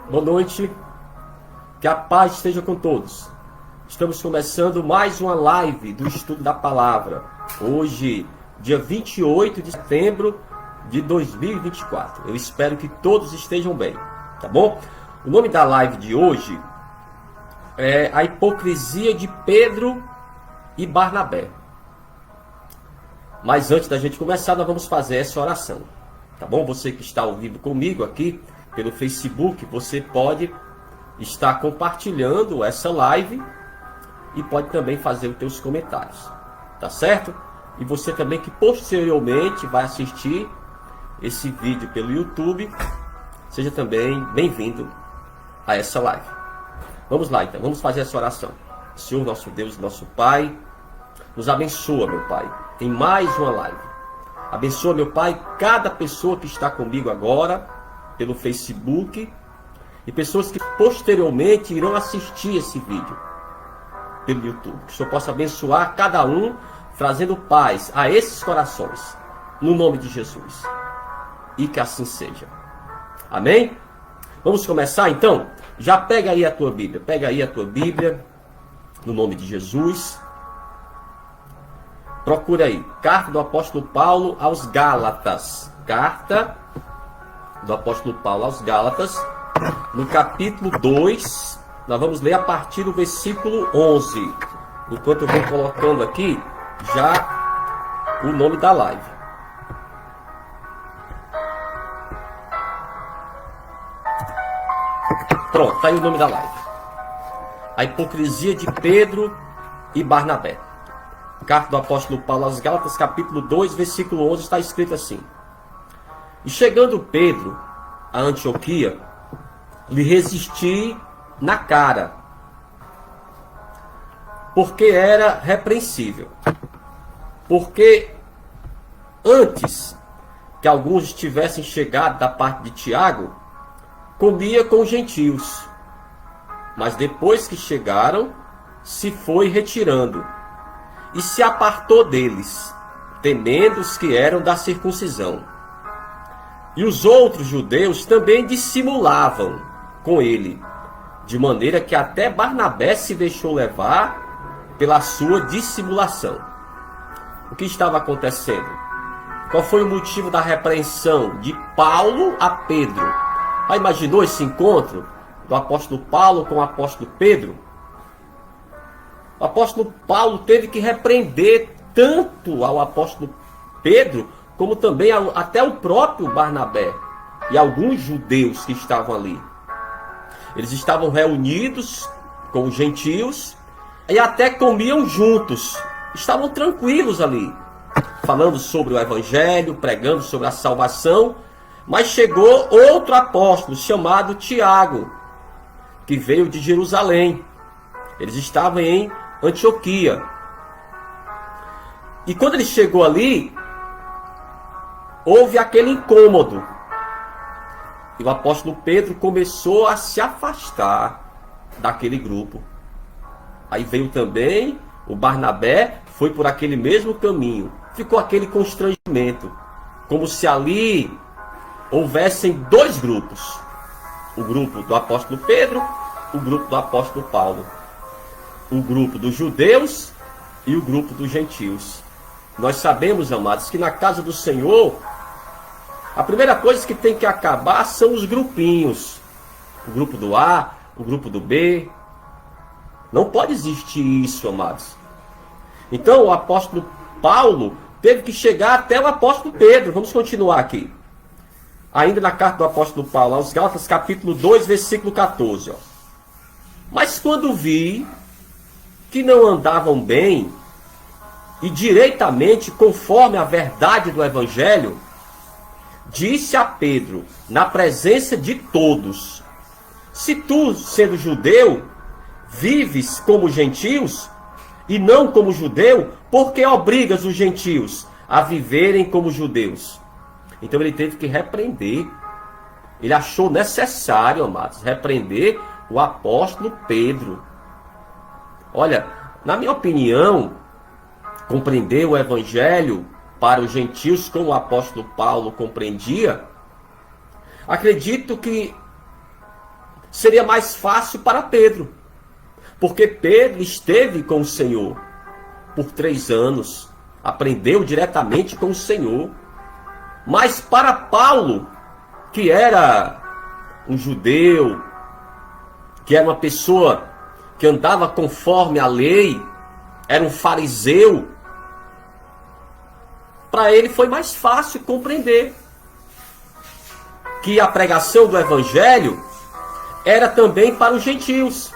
Boa noite, que a paz esteja com todos. Estamos começando mais uma live do estudo da palavra. Hoje, dia 28 de setembro de 2024. Eu espero que todos estejam bem, tá bom? O nome da live de hoje é a hipocrisia de Pedro e Barnabé. Mas antes da gente começar, nós vamos fazer essa oração, tá bom? Você que está ao vivo comigo aqui pelo Facebook, você pode estar compartilhando essa live e pode também fazer os teus comentários, tá certo? E você também que posteriormente vai assistir esse vídeo pelo YouTube, seja também bem-vindo a essa live. Vamos lá então, vamos fazer essa oração. Senhor nosso Deus, nosso Pai, nos abençoa, meu Pai, em mais uma live. Abençoa, meu Pai, cada pessoa que está comigo agora pelo Facebook e pessoas que posteriormente irão assistir esse vídeo pelo YouTube. Que o Senhor possa abençoar cada um, trazendo paz a esses corações, no nome de Jesus. E que assim seja. Amém? Vamos começar então? Já pega aí a tua Bíblia. Pega aí a tua Bíblia, no nome de Jesus. Procura aí, carta do apóstolo Paulo aos Gálatas. Carta do apóstolo Paulo aos Gálatas, no capítulo 2, nós vamos ler a partir do versículo 11. Enquanto eu vou colocando aqui já o nome da live. Pronto, tá aí o nome da live. A hipocrisia de Pedro e Barnabé. Carta do apóstolo Paulo aos Gálatas, capítulo 2, versículo 11, está escrito assim: E chegando Pedro a Antioquia, lhe resisti na cara, porque era repreensível. Porque antes que alguns tivessem chegado da parte de Tiago, comia com os gentios, mas depois que chegaram, se foi retirando e se apartou deles, temendo os que eram da circuncisão. E os outros judeus também dissimulavam com ele, de maneira que até Barnabé se deixou levar pela sua dissimulação. O que estava acontecendo? Qual foi o motivo da repreensão de Paulo a Pedro? Já imaginou esse encontro do apóstolo Paulo com o apóstolo Pedro? O apóstolo Paulo teve que repreender tanto ao apóstolo Pedro, como também até o próprio Barnabé e alguns judeus que estavam ali. Eles estavam reunidos com os gentios e até comiam juntos. Estavam tranquilos ali, falando sobre o evangelho, pregando sobre a salvação. Mas chegou outro apóstolo chamado Tiago, que veio de Jerusalém. Eles estavam em Antioquia. E quando ele chegou ali, houve aquele incômodo. E o apóstolo Pedro começou a se afastar daquele grupo. Aí veio também o Barnabé, foi por aquele mesmo caminho. Ficou aquele constrangimento, como se ali houvessem dois grupos. O grupo do apóstolo Pedro, o grupo do apóstolo Paulo. O grupo dos judeus e o grupo dos gentios. Nós sabemos, amados, que na casa do Senhor, a primeira coisa que tem que acabar são os grupinhos. O grupo do A, o grupo do B. Não pode existir isso, amados. Então o apóstolo Paulo teve que chegar até o apóstolo Pedro. Vamos continuar aqui. Ainda na carta do apóstolo Paulo aos Gálatas, capítulo 2, versículo 14. Ó. Mas quando vi que não andavam bem e direitamente conforme a verdade do evangelho, disse a Pedro, na presença de todos: Se tu, sendo judeu, vives como gentios e não como judeu, por que obrigas os gentios a viverem como judeus? Então ele teve que repreender. Ele achou necessário, amados, repreender o apóstolo Pedro. Olha, na minha opinião, compreender o evangelho para os gentios como o apóstolo Paulo compreendia, acredito que seria mais fácil para Pedro. Porque Pedro esteve com o Senhor por 3 anos, aprendeu diretamente com o Senhor. Mas para Paulo, que era um judeu, que era uma pessoa que andava conforme a lei, era um fariseu, para ele foi mais fácil compreender que a pregação do Evangelho era também para os gentios,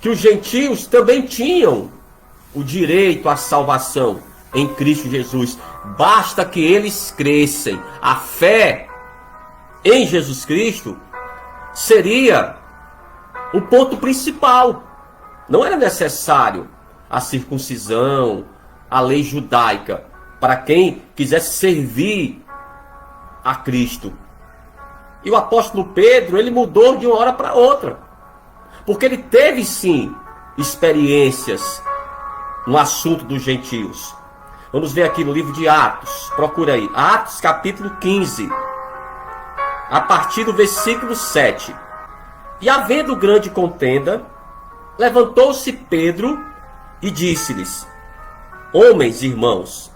que os gentios também tinham o direito à salvação em Cristo Jesus. Basta que eles crescem. A fé em Jesus Cristo seria o ponto principal. Não era necessário a circuncisão, a lei judaica, para quem quisesse servir a Cristo. E o apóstolo Pedro, ele mudou de uma hora para outra, porque ele teve sim experiências no assunto dos gentios. Vamos ver aqui no livro de Atos, procura aí, Atos capítulo 15, a partir do versículo 7. E havendo grande contenda, levantou-se Pedro e disse-lhes: Homens, irmãos,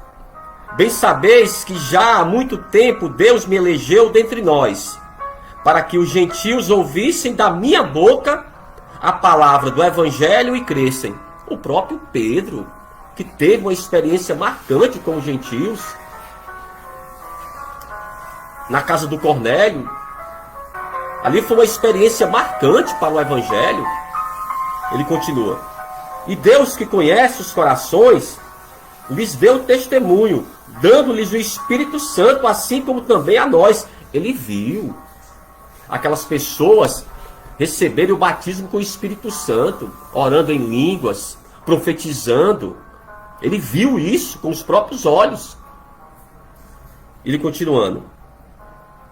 bem sabeis que já há muito tempo Deus me elegeu dentre nós, para que os gentios ouvissem da minha boca a palavra do Evangelho e crescem. O próprio Pedro, que teve uma experiência marcante com os gentios, na casa do Cornélio, ali foi uma experiência marcante para o Evangelho. Ele continua: E Deus, que conhece os corações, lhes deu testemunho, dando-lhes o Espírito Santo, assim como também a nós. Ele viu aquelas pessoas receberem o batismo com o Espírito Santo, orando em línguas, profetizando. Ele viu isso com os próprios olhos. Ele continuando: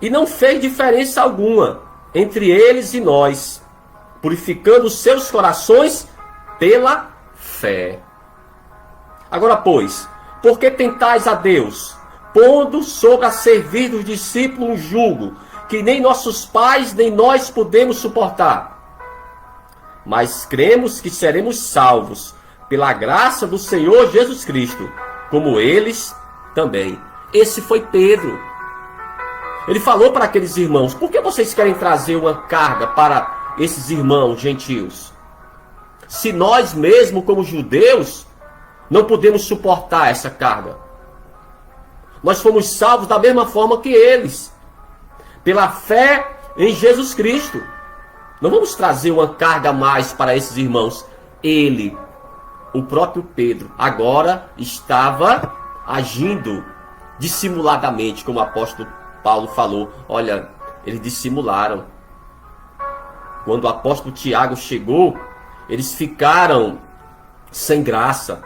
E não fez diferença alguma entre eles e nós, purificando os seus corações pela fé. Agora, pois, por que tentais a Deus, pondo sobre a servir dos discípulos um jugo que nem nossos pais nem nós podemos suportar? Mas cremos que seremos salvos pela graça do Senhor Jesus Cristo, como eles também. Esse foi Pedro. Ele falou para aqueles irmãos: por que vocês querem trazer uma carga para esses irmãos gentios? Se nós mesmo, como judeus, não podemos suportar essa carga. Nós fomos salvos da mesma forma que eles, pela fé em Jesus Cristo. Não vamos trazer uma carga a mais para esses irmãos. Ele, o próprio Pedro, agora estava agindo dissimuladamente, como o apóstolo Paulo falou. Olha, eles dissimularam. Quando o apóstolo Tiago chegou, eles ficaram sem graça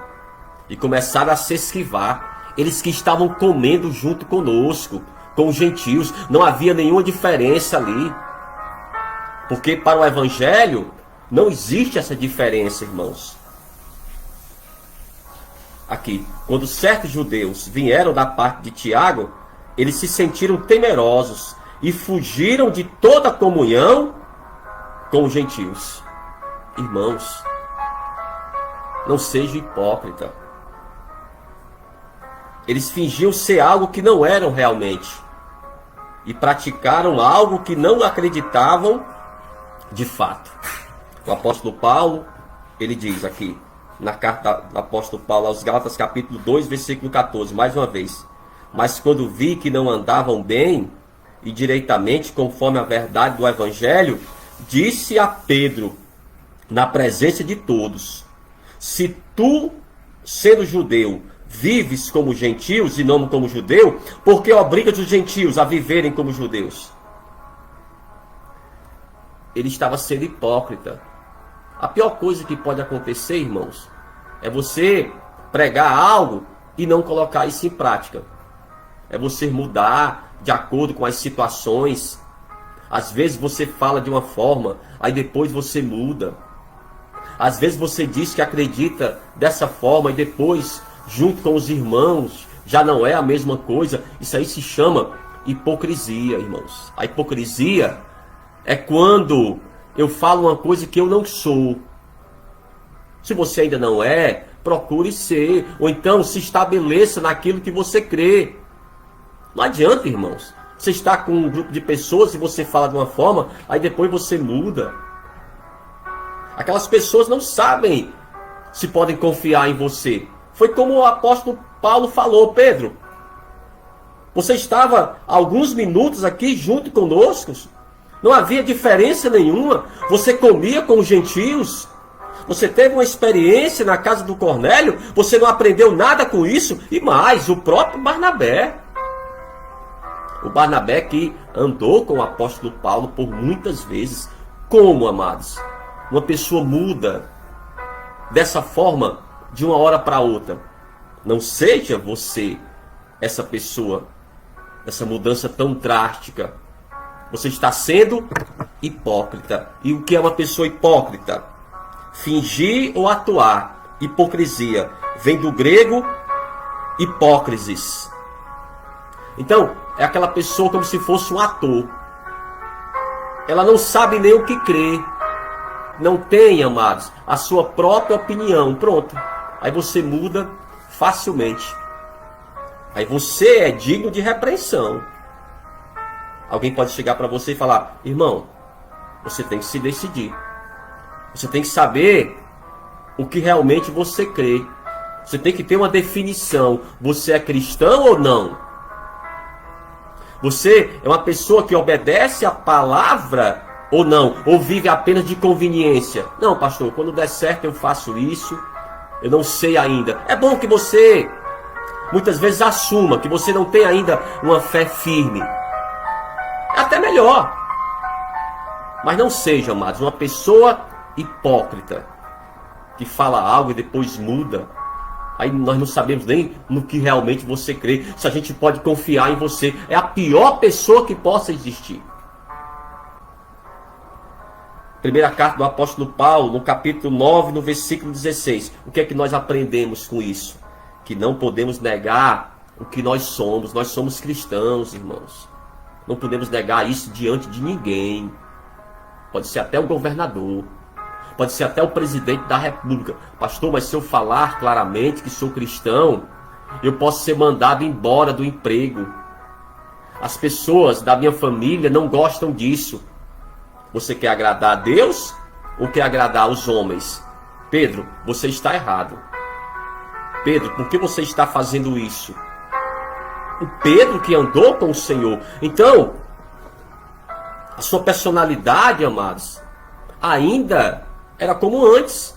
e começaram a se esquivar. Eles que estavam comendo junto conosco, com os gentios, não havia nenhuma diferença ali. Porque para o Evangelho não existe essa diferença, irmãos. Aqui, quando certos judeus vieram da parte de Tiago, eles se sentiram temerosos e fugiram de toda a comunhão com os gentios. Irmãos, não seja hipócrita. Eles fingiam ser algo que não eram realmente e praticaram algo que não acreditavam de fato. O apóstolo Paulo, ele diz aqui, na carta do apóstolo Paulo aos Gálatas, capítulo 2, versículo 14, mais uma vez: Mas quando vi que não andavam bem e direitamente conforme a verdade do Evangelho, disse a Pedro, na presença de todos: Se tu, sendo judeu, vives como gentios e não como judeu, por que obrigas os gentios a viverem como judeus? Ele estava sendo hipócrita. A pior coisa que pode acontecer, irmãos, é você pregar algo e não colocar isso em prática. É você mudar de acordo com as situações. Às vezes você fala de uma forma, aí depois você muda. Às vezes você diz que acredita dessa forma e depois, junto com os irmãos, já não é a mesma coisa. Isso aí se chama hipocrisia, irmãos. A hipocrisia é quando eu falo uma coisa que eu não sou. Se você ainda não é, procure ser, ou então se estabeleça naquilo que você crê. Não adianta, irmãos. Você está com um grupo de pessoas e você fala de uma forma, aí depois você muda. Aquelas pessoas não sabem se podem confiar em você. Foi como o apóstolo Paulo falou: Pedro, você estava alguns minutos aqui junto conosco, não havia diferença nenhuma, você comia com os gentios, você teve uma experiência na casa do Cornélio, você não aprendeu nada com isso, e mais, o próprio Barnabé. O Barnabé que andou com o apóstolo Paulo por muitas vezes. Como, amados? Uma pessoa muda dessa forma de uma hora para outra. Não seja você essa pessoa, essa mudança tão drástica. Você está sendo hipócrita. E o que é uma pessoa hipócrita? Fingir ou atuar. Hipocrisia vem do grego hipócrisis. Então, é aquela pessoa como se fosse um ator. Ela não sabe nem o que crê. Não tem, amados, a sua própria opinião. Pronto. Aí você muda facilmente. Aí você é digno de repreensão. Alguém pode chegar para você e falar: irmão, você tem que se decidir. Você tem que saber o que realmente você crê. Você tem que ter uma definição. Você é cristão ou não? Você é uma pessoa que obedece a palavra ou não? Ou vive apenas de conveniência? Não, pastor, quando der certo eu faço isso. Eu não sei ainda. É bom que você muitas vezes assuma que você não tem ainda uma fé firme. É até melhor. Mas não seja, amados, uma pessoa hipócrita que fala algo e depois muda. Aí nós não sabemos nem no que realmente você crê, se a gente pode confiar em você. É a pior pessoa que possa existir. Primeira carta do apóstolo Paulo, no capítulo 9, no versículo 16. O que é que nós aprendemos com isso? Que não podemos negar o que nós somos. Nós somos cristãos, irmãos. Não podemos negar isso diante de ninguém. Pode ser até o governador. Pode ser até o presidente da república. Pastor, mas se eu falar claramente que sou cristão, eu posso ser mandado embora do emprego. As pessoas da minha família não gostam disso. Você quer agradar a Deus ou quer agradar os homens? Pedro, você está errado. Pedro, por que você está fazendo isso? O Pedro que andou com o Senhor. Então, a sua personalidade, amados, ainda era como antes.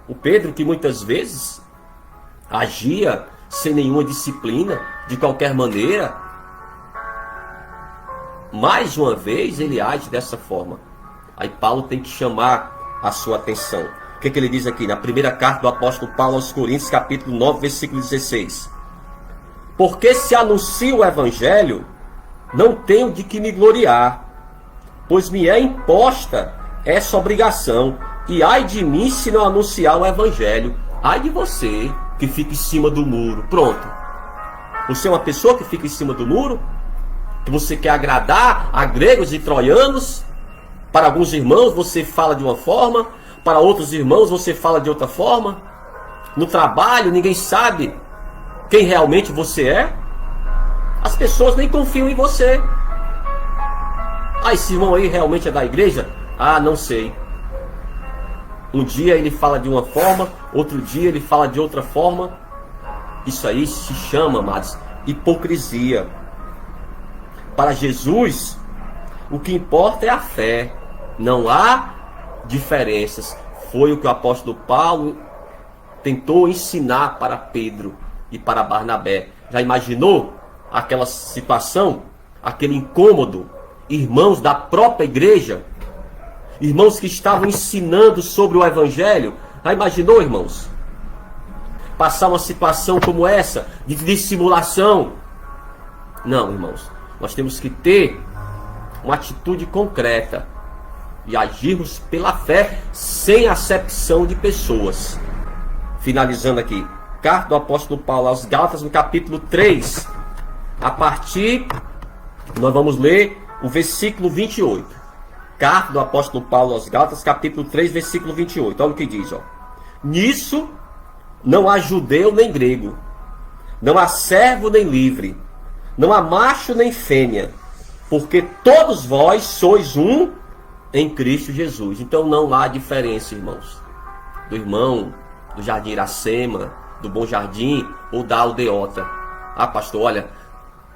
O Pedro que muitas vezes agia sem nenhuma disciplina, de qualquer maneira. Mais uma vez ele age dessa forma. Aí Paulo tem que chamar a sua atenção. O que ele diz aqui na primeira carta do apóstolo Paulo aos Coríntios, capítulo 9, versículo 16. Porque se anuncio o evangelho, não tenho de que me gloriar, pois me é imposta essa obrigação, e ai de mim se não anunciar o evangelho. Ai de você que fica em cima do muro. Pronto. Você é uma pessoa que fica em cima do muro? Que você quer agradar a gregos e troianos? Para alguns irmãos você fala de uma forma, para outros irmãos você fala de outra forma. No trabalho ninguém sabe quem realmente você é. As pessoas nem confiam em você. Ah, esse irmão aí realmente é da igreja? Ah, não sei. Um dia ele fala de uma forma, outro dia ele fala de outra forma. Isso aí se chama, amados, hipocrisia. Para Jesus, o que importa é a fé. Não há diferenças. Foi o que o apóstolo Paulo tentou ensinar para Pedro e para Barnabé. Já imaginou aquela situação, aquele incômodo? Irmãos da própria igreja, irmãos que estavam ensinando sobre o evangelho. Já imaginou, irmãos? Passar uma situação como essa, de dissimulação? Não, irmãos. Nós temos que ter uma atitude concreta e agirmos pela fé, sem acepção de pessoas. Finalizando aqui, carta do apóstolo Paulo aos Gálatas, no capítulo 3. A partir, nós vamos ler o versículo 28. Carta do apóstolo Paulo aos Gálatas, capítulo 3, versículo 28. Olha o que diz, ó. Nisso não há judeu nem grego, não há servo nem livre, não há macho nem fêmea, porque todos vós sois um em Cristo Jesus. Então não há diferença, irmãos, do irmão do Jardim Iracema, do Bom Jardim ou da aldeota. Ah, pastor, olha,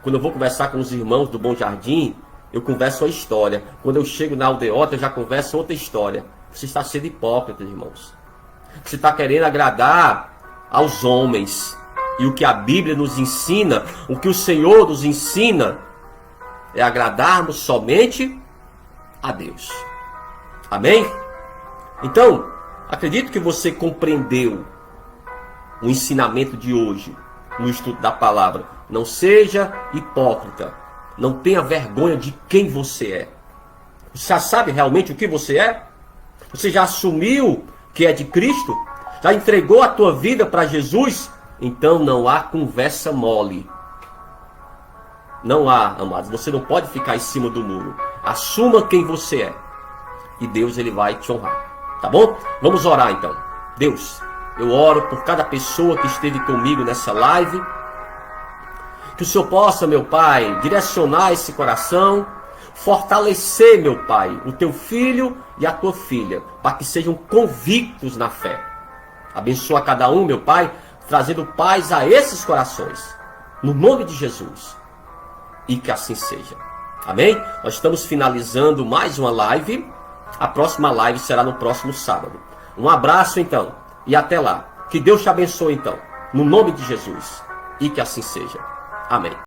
quando eu vou conversar com os irmãos do Bom Jardim, eu converso uma história. Quando eu chego na aldeota, eu já converso outra história. Você está sendo hipócrita, irmãos. Você está querendo agradar aos homens. E o que a Bíblia nos ensina, o que o Senhor nos ensina, é agradarmos somente a Deus. Amém? Então, acredito que você compreendeu o ensinamento de hoje no estudo da palavra. Não seja hipócrita. Não tenha vergonha de quem você é. Você já sabe realmente o que você é? Você já assumiu que é de Cristo? Já entregou a tua vida para Jesus? Então não há conversa mole. Não há, amados. Você não pode ficar em cima do muro. Assuma quem você é. E Deus, ele vai te honrar. Tá bom? Vamos orar então. Deus, eu oro por cada pessoa que esteve comigo nessa live. Que o Senhor possa, meu Pai, direcionar esse coração, fortalecer, meu Pai, o teu filho e a tua filha, para que sejam convictos na fé. Abençoa cada um, meu Pai, trazendo paz a esses corações, no nome de Jesus, e que assim seja. Amém? Nós estamos finalizando mais uma live. A próxima live será no próximo sábado. Um abraço, então, e até lá. Que Deus te abençoe, então, no nome de Jesus, e que assim seja. Amém.